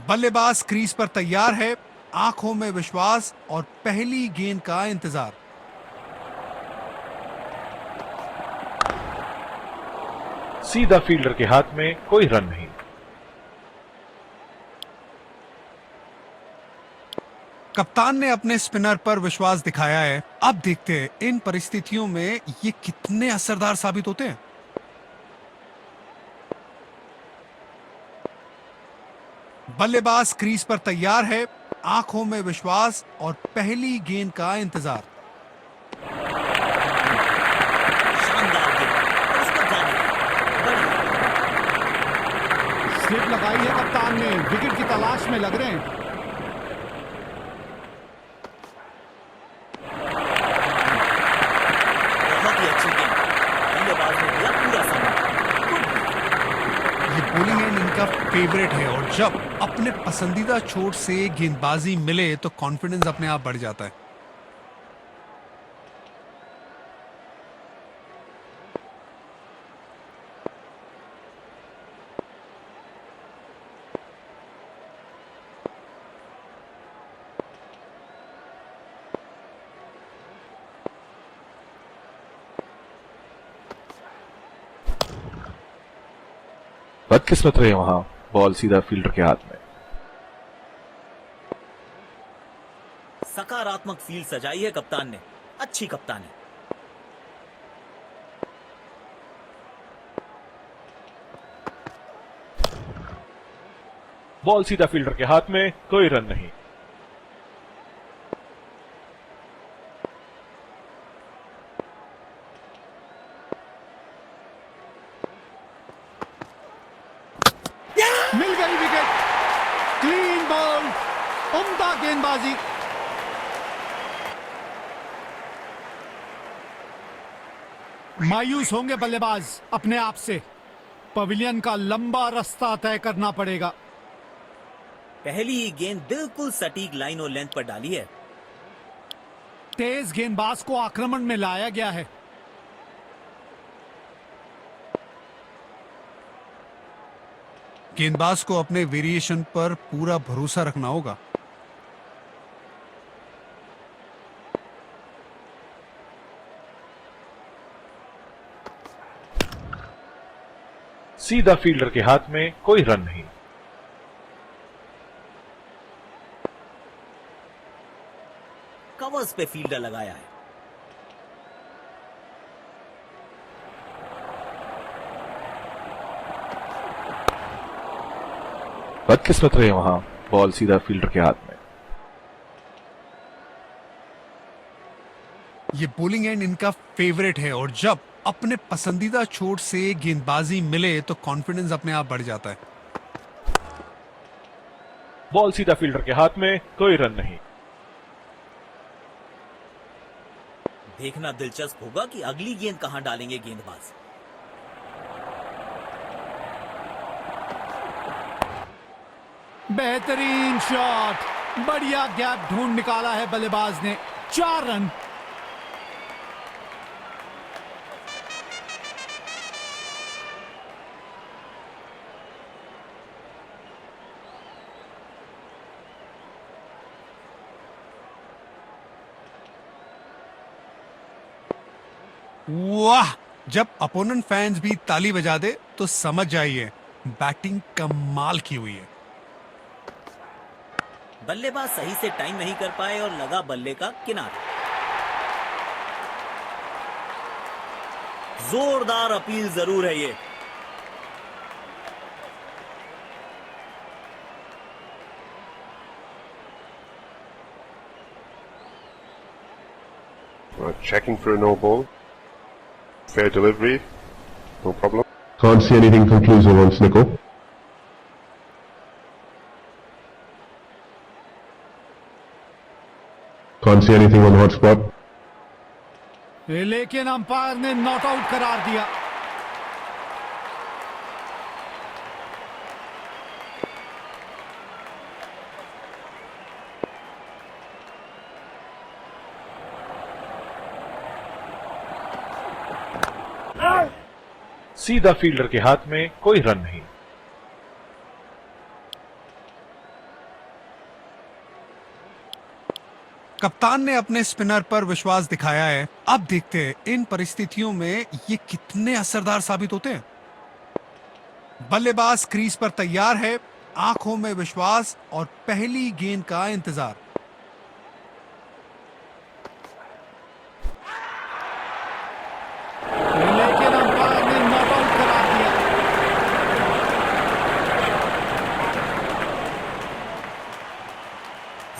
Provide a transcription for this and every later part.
बल्लेबाज क्रीज पर तैयार है, आंखों में विश्वास और पहली गेंद का इंतजार। सीधा फील्डर के हाथ में, कोई रन नहीं। कप्तान ने अपने स्पिनर पर विश्वास दिखाया है। अब देखते हैं इन परिस्थितियों में ये कितने असरदार साबित होते हैं। बल्लेबाज क्रीज पर तैयार है, आंखों में विश्वास और पहली गेंद का इंतजार। शानदार गेंद और उस पर जाने दी। बढ़िया। स्लिप लगाई है कप्तान ने, विकेट की तलाश में लग रहे हैं। बहुत ही अच्छी गेंद, बल्लेबाज ने दिया पूरा समय। ये बॉलिंग एंड इनका फेवरेट है और जब अपने पसंदीदा छोर से गेंदबाजी मिले तो कॉन्फिडेंस अपने आप बढ़ जाता है। बदकिस्मत रहे वहां, बॉल सीधा फील्डर के हाथ में। सकारात्मक फील्ड सजाई है कप्तान ने। अच्छी कप्तानी। बॉल सीधा फील्डर के हाथ में, कोई रन नहीं। मिल गई विकेट। क्लीन बॉल, उम्दा गेंदबाजी। मायूस होंगे बल्लेबाज अपने आप से। पवेलियन का लंबा रास्ता तय करना पड़ेगा। पहली ही गेंद बिल्कुल सटीक लाइन और लेंथ पर डाली है। तेज गेंदबाज को आक्रमण में लाया गया है। गेंदबाज को अपने वेरिएशन पर पूरा भरोसा रखना होगा। सीधा फील्डर के हाथ में, कोई रन नहीं। कवर्स पे फील्डर लगाया है। बदकिस्मत रहे वहां, बॉल सीधा फील्डर के हाथ में। ये बॉलिंग एंड इनका फेवरेट है और जब अपने पसंदीदा छोर से गेंदबाजी मिले तो कॉन्फिडेंस अपने आप बढ़ जाता है। बॉल सीधा फील्डर के हाथ में, कोई रन नहीं। देखना दिलचस्प होगा कि अगली गेंद कहां डालेंगे गेंदबाज। बेहतरीन शॉट, बढ़िया गैप ढूंढ निकाला है बल्लेबाज ने। 4 रन। वाह! जब अपोनेंट फैंस भी ताली बजा दे तो समझ जाइए बैटिंग कमाल की हुई है। बल्लेबाज सही से टाइम नहीं कर पाए और लगा बल्ले का किनारा। जोरदार अपील जरूर है ये। Checking for a no ball. Fair delivery. No problem. Can't see anything conclusive on Snickle. Can't see anything on hotspot. लेकिन अंपायर ने नॉट आउट करार दिया। सीधा फील्डर के हाथ में, कोई रन नहीं। कप्तान ने अपने स्पिनर पर विश्वास दिखाया है। अब देखते हैं इन परिस्थितियों में ये कितने असरदार साबित होते हैं। बल्लेबाज क्रीज पर तैयार है, आंखों में विश्वास और पहली गेंद का इंतजार। लेकिन अंपायर ने नॉट आउट करार दिया।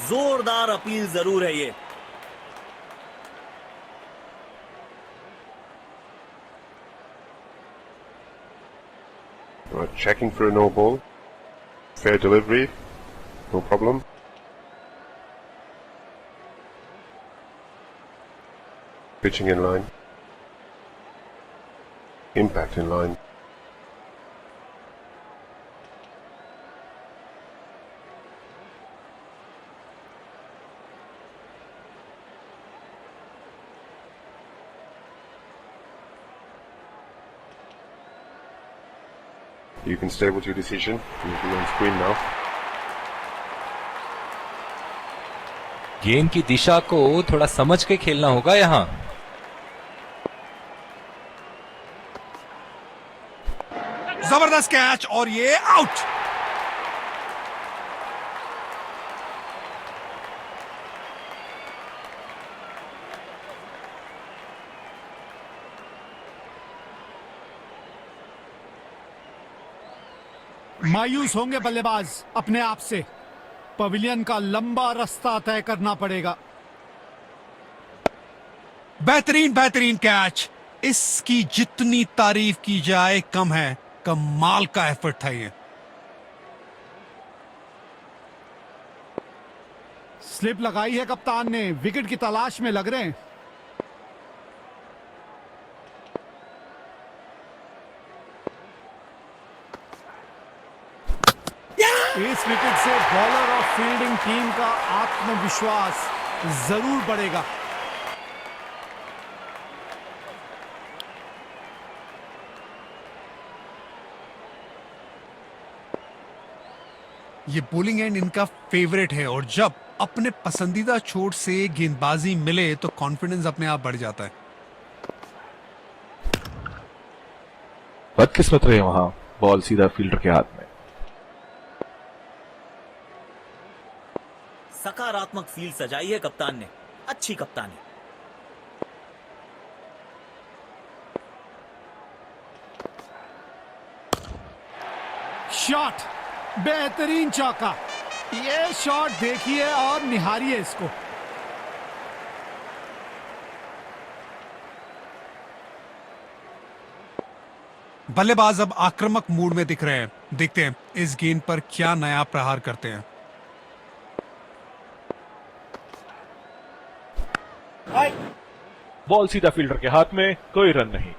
जोरदार अपील जरूर है ये। Checking for a no ball. Fair delivery. No problem. Pitching in line. Impact in line. You can stay with your decision. You'll be on screen now. गेंद की दिशा को थोड़ा समझ के खेलना होगा यहां। जबरदस्त कैच और ये आउट। मायूस होंगे बल्लेबाज अपने आप से। पवेलियन का लंबा रास्ता तय करना पड़ेगा। बेहतरीन बेहतरीन कैच। इसकी जितनी तारीफ की जाए कम है। कमाल का एफर्ट था ये। स्लिप लगाई है कप्तान ने, विकेट की तलाश में लग रहे हैं। इस विकेट से बॉलर और फील्डिंग टीम का आत्मविश्वास जरूर बढ़ेगा। ये बॉलिंग एंड इनका फेवरेट है और जब अपने पसंदीदा छोर से गेंदबाजी मिले तो कॉन्फिडेंस अपने आप बढ़ जाता है। बदकिस्मत रहे वहां, बॉल सीधा फील्डर के हाथ में। सकारात्मक फील्ड सजाई है कप्तान ने। अच्छी कप्तानी। शॉट, बेहतरीन चौका। ये शॉट देखिए और निहारिए इसको। बल्लेबाज अब आक्रामक मूड में दिख रहे हैं। देखते हैं इस गेंद पर क्या नया प्रहार करते हैं। बॉल सीधा फील्डर के हाथ में, कोई रन नहीं।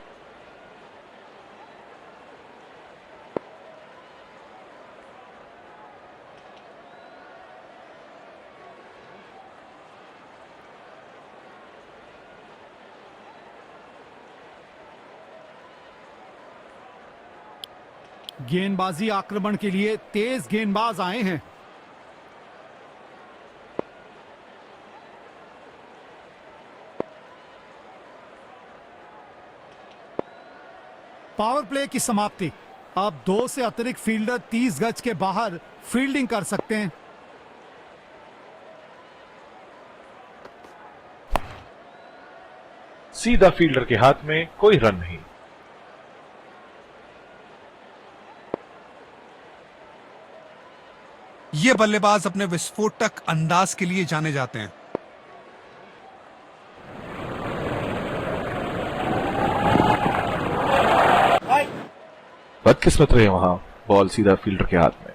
गेंदबाजी आक्रमण के लिए तेज गेंदबाज आए हैं। पावर प्ले की समाप्ति। अब 2 से अतिरिक्त फील्डर 30 गज के बाहर फील्डिंग कर सकते हैं। सीधा फील्डर के हाथ में, कोई रन नहीं। ये बल्लेबाज अपने विस्फोटक अंदाज के लिए जाने जाते हैं। बदकिस्मत रहे वहां, बॉल सीधा फील्डर के हाथ में।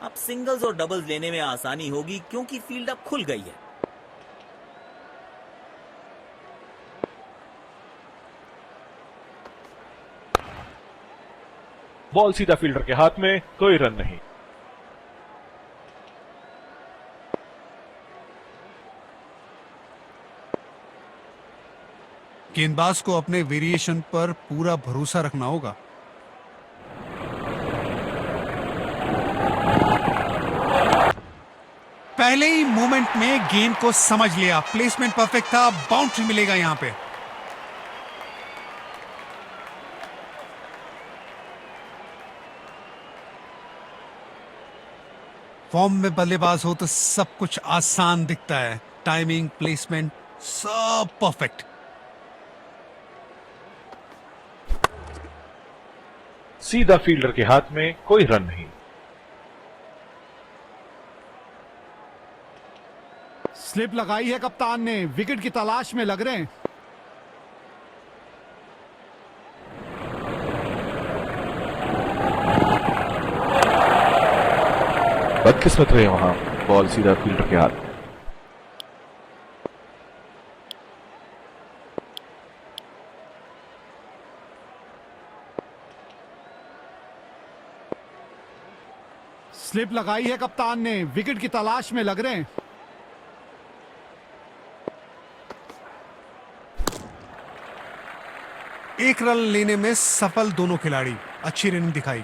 अब सिंगल्स और डबल्स लेने में आसानी होगी क्योंकि फील्ड अब खुल गई है। बॉल सीधा फील्डर के हाथ में, कोई रन नहीं। गेंदबाज को अपने वेरिएशन पर पूरा भरोसा रखना होगा। पहले ही मोमेंट में गेंद को समझ लिया, प्लेसमेंट परफेक्ट था, बाउंड्री मिलेगा यहां पे। फॉर्म में बल्लेबाज हो तो सब कुछ आसान दिखता है, टाइमिंग, प्लेसमेंट सब परफेक्ट। सीधा फील्डर के हाथ में, कोई रन नहीं। स्लिप लगाई है कप्तान ने, विकेट की तलाश में लग रहे हैं। बदकिस्मत रहे वहां, बॉल सीधा फील्डर के हाथ में। स्लिप लगाई है कप्तान ने, विकेट की तलाश में लग रहे हैं। एक रन लेने में सफल दोनों खिलाड़ी, अच्छी रनिंग दिखाई।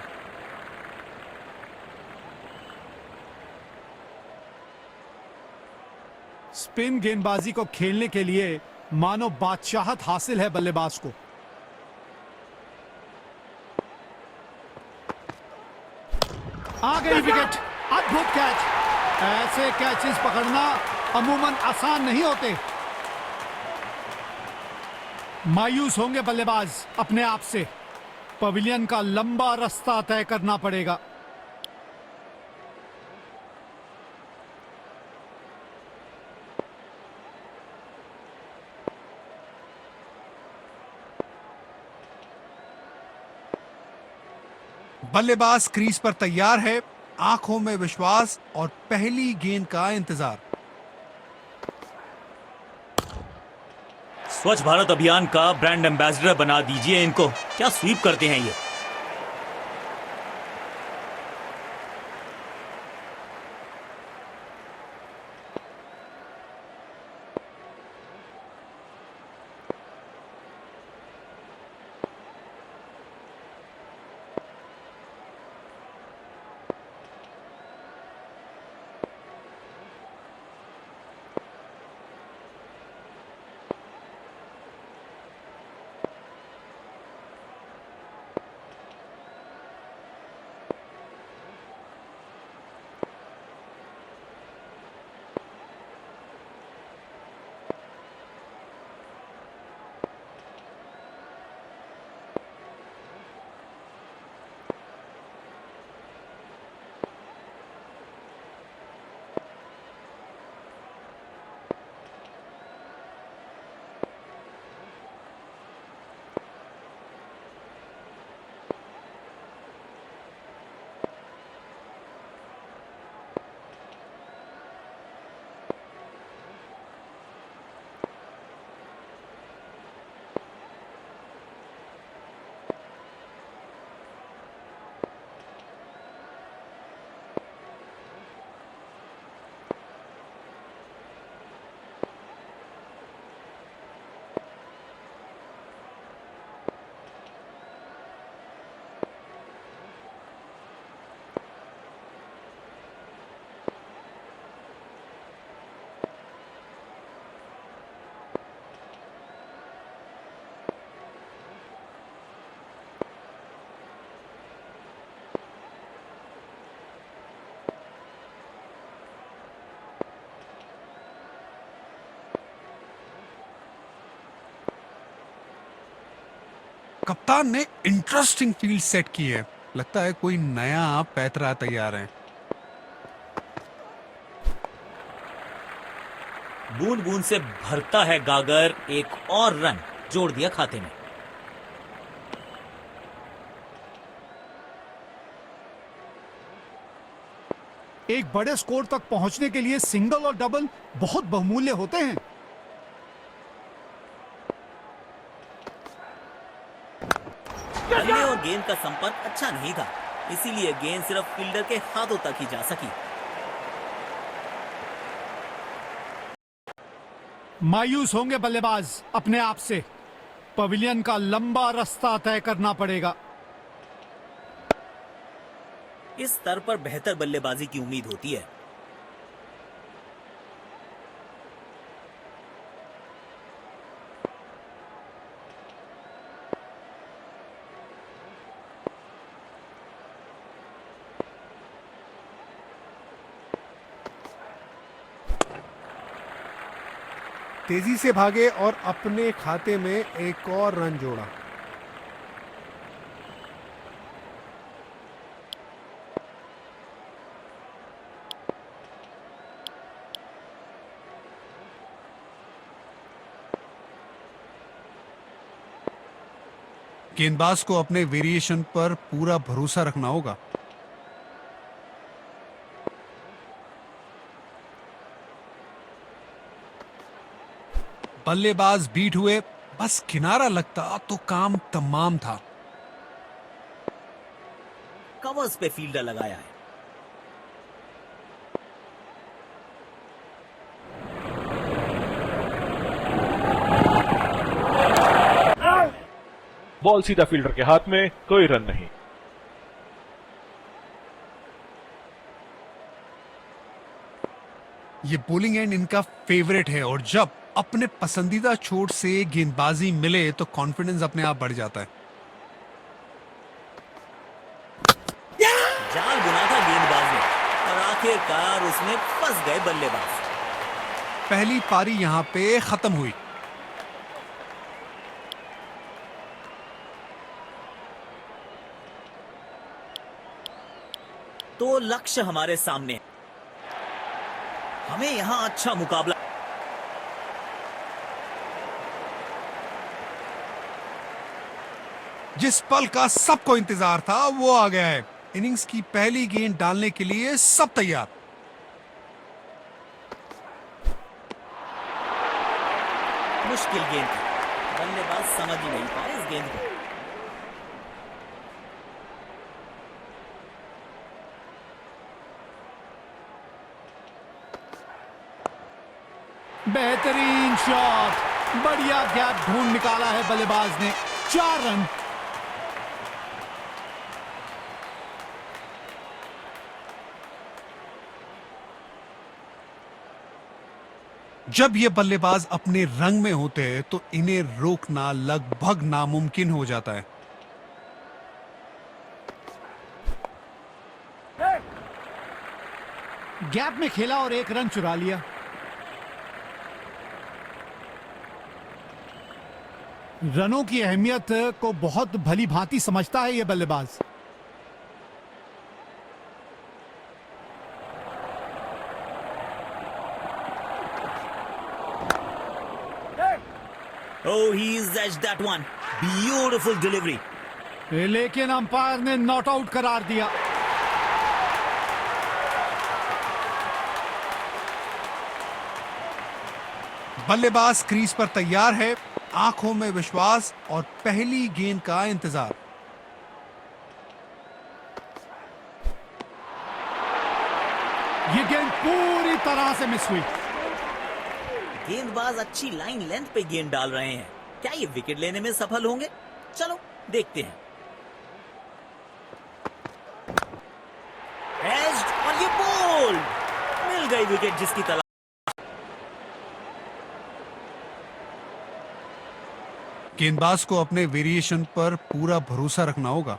स्पिन गेंदबाजी को खेलने के लिए मानो बादशाहत हासिल है बल्लेबाज को। आ गई विकेट, अद्भुत कैच। ऐसे कैचेस पकड़ना अमूमन आसान नहीं होते। मायूस होंगे बल्लेबाज अपने आप से, पवेलियन का लंबा रास्ता तय करना पड़ेगा। बल्लेबाज क्रीज पर तैयार है, आंखों में विश्वास और पहली गेंद का इंतजार। स्वच्छ भारत अभियान का ब्रांड एम्बेसडर बना दीजिए इनको। क्या स्वीप करते हैं ये। कप्तान ने इंटरेस्टिंग फील्ड सेट की है, लगता है कोई नया पैतरा तैयार है। बूंद बूंद से भरता है गागर, एक और रन जोड़ दिया खाते में। एक बड़े स्कोर तक पहुंचने के लिए सिंगल और डबल बहुत बहुमूल्य होते हैं। बल्ले और गेंद का संपर्क अच्छा नहीं था, इसीलिए गेंद सिर्फ फील्डर के हाथों तक ही जा सकी। मायूस होंगे बल्लेबाज अपने आप से, पवेलियन का लंबा रास्ता तय करना पड़ेगा। इस स्तर पर बेहतर बल्लेबाजी की उम्मीद होती है। तेजी से भागे और अपने खाते में एक और रन जोड़ा। गेंदबाज को अपने वेरिएशन पर पूरा भरोसा रखना होगा। बल्लेबाज बीट हुए, बस किनारा लगता तो काम तमाम था। कवर्स पे फील्डर लगाया है। बॉल सीधा फील्डर के हाथ में, कोई रन नहीं। ये बॉलिंग एंड इनका फेवरेट है और जब अपने पसंदीदा चोट से गेंदबाजी मिले तो कॉन्फिडेंस अपने आप बढ़ जाता है। जाल बुना था गेंदबाज ने और आखिरकार उसमें फंस गए बल्लेबाज। पहली पारी यहां पे खत्म हुई। तो लक्ष्य हमारे सामने, हमें यहां अच्छा मुकाबला। जिस पल का सबको इंतजार था वो आ गया है। इनिंग्स की पहली गेंद डालने के लिए सब तैयार। मुश्किल गेंद थी, बल्लेबाज समझ ही नहीं पाए इस गेंद को। बेहतरीन शॉट, बढ़िया गैप ढूंढ निकाला है बल्लेबाज ने। 4 रन। जब ये बल्लेबाज अपने रंग में होते हैं तो इन्हें रोकना लगभग नामुमकिन हो जाता है। गैप में खेला और 1 रन चुरा लिया। रनों की अहमियत को बहुत भली भांति समझता है यह बल्लेबाज। Oh, he's edged that one. Beautiful delivery. लेकिन अंपायर ने नॉट आउट करार दिया। बल्लेबाज क्रीज पर तैयार है, आंखों में विश्वास और पहली गेंद का इंतजार। ये गेंद पूरी तरह से मिस हुई। गेंदबाज अच्छी लाइन लेंथ पे गेंद डाल रहे हैं। क्या ये विकेट लेने में सफल होंगे? चलो देखते हैं। एज्ड और ये बॉल मिल गई विकेट जिसकी तलाश। गेंदबाज को अपने वेरिएशन पर पूरा भरोसा रखना होगा।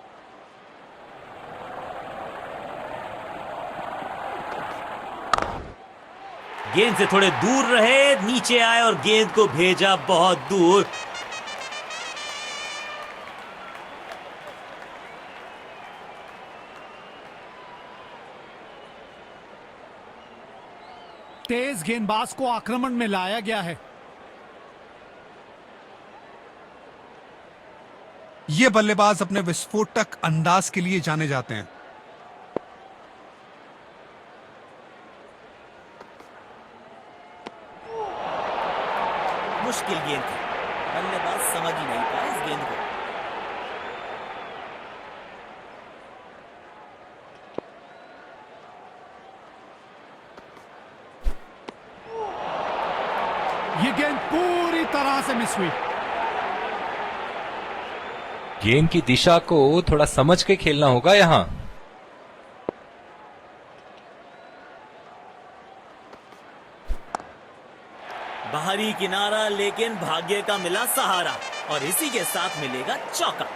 गेंद से थोड़े दूर रहे, नीचे आए और गेंद को भेजा बहुत दूर। तेज गेंदबाज को आक्रमण में लाया गया है। ये बल्लेबाज अपने विस्फोटक अंदाज के लिए जाने जाते हैं। मुश्किल गेंद थी, बल्लेबाज समझ ही नहीं पाए इस गेंद को। ये गेंद पूरी तरह से मिस हुई। गेंद की दिशा को थोड़ा समझ के खेलना होगा यहां। बाहरी किनारा, लेकिन भाग्य का मिला सहारा और इसी के साथ मिलेगा चौका।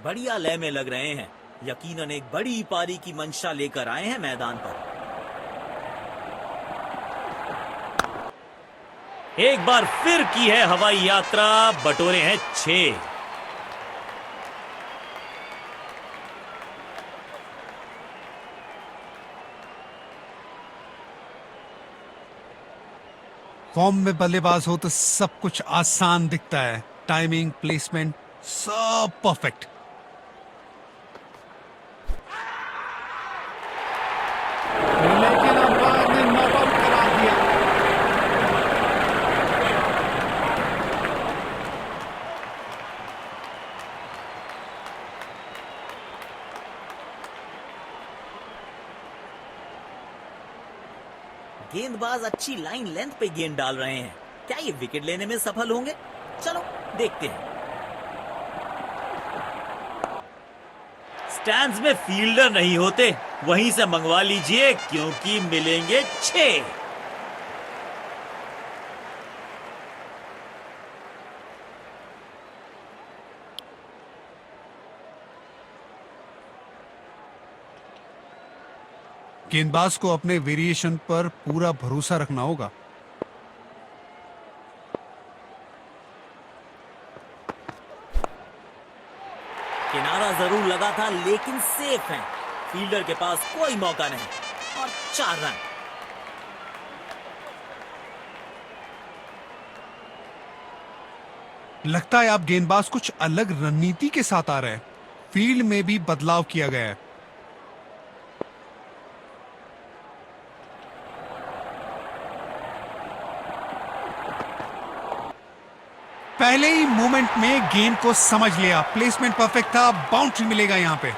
बढ़िया लय में लग रहे हैं। यकीनन एक बड़ी पारी की मंशा लेकर आए हैं मैदान पर। एक बार फिर की है हवाई यात्रा, बटोरे हैं 6। फॉर्म में बल्लेबाज हो तो सब कुछ आसान दिखता है। टाइमिंग, प्लेसमेंट, सब परफेक्ट। लेकिन अंपायर ने नॉट आउट करार दिया। गेंदबाज अच्छी लाइन लेंथ पे गेंद डाल रहे हैं। क्या ये विकेट लेने में सफल होंगे? चलो देखते हैं। स्टैंड्स में फील्डर नहीं होते, वहीं से मंगवा लीजिए क्योंकि मिलेंगे 6। गेंदबाज को अपने वेरिएशन पर पूरा भरोसा रखना होगा। किनारा जरूर लगा था लेकिन सेफ है। फील्डर के पास कोई मौका नहीं और 4 रन। लगता है आप गेंदबाज कुछ अलग रणनीति के साथ आ रहे हैं। फील्ड में भी बदलाव किया गया है। पहले ही मूवमेंट में गेंद को समझ लिया। प्लेसमेंट परफेक्ट था, बाउंड्री मिलेगा यहां पे।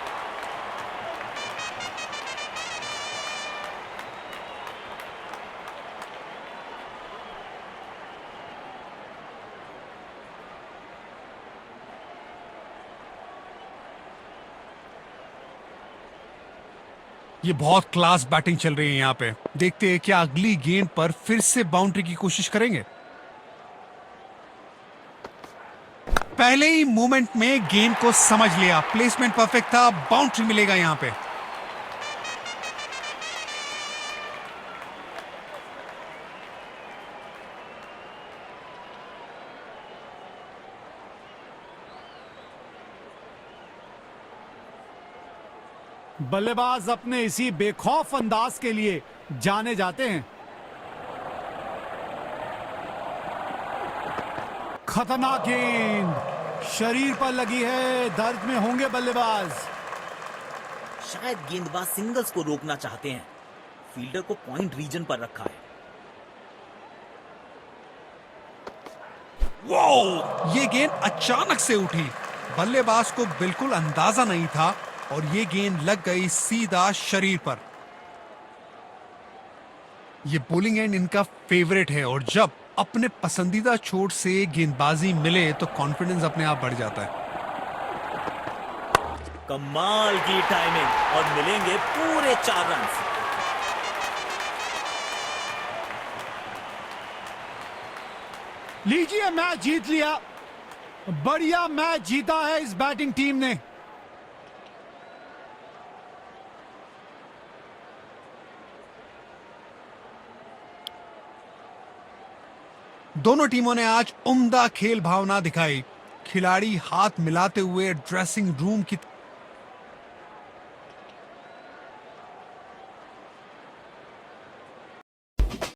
ये बहुत क्लास बैटिंग चल रही है यहां पे। देखते हैं क्या अगली गेंद पर फिर से बाउंड्री की कोशिश करेंगे। पहले ही मूवमेंट में गेंद को समझ लिया। प्लेसमेंट परफेक्ट था, बाउंड्री मिलेगा यहां पे। बल्लेबाज अपने इसी बेखौफ अंदाज के लिए जाने जाते हैं। खतरनाक गेंद शरीर पर लगी है, दर्द में होंगे बल्लेबाज। शायद गेंदबाज सिंगल्स को रोकना चाहते हैं। फील्डर को पॉइंट रीजन पर रखा है। वो ये गेंद अचानक से उठी। बल्लेबाज को बिल्कुल अंदाजा नहीं था और ये गेंद लग गई सीधा शरीर पर। ये बॉलिंग एंड इनका फेवरेट है और जब अपने पसंदीदा छोर से गेंदबाजी मिले तो कॉन्फिडेंस अपने आप बढ़ जाता है। कमाल की टाइमिंग और मिलेंगे पूरे 4 रन। लीजिए, मैच जीत लिया। बढ़िया मैच जीता है इस बैटिंग टीम ने। दोनों टीमों ने आज उम्दा खेल भावना दिखाई। खिलाड़ी हाथ मिलाते हुए ड्रेसिंग रूम की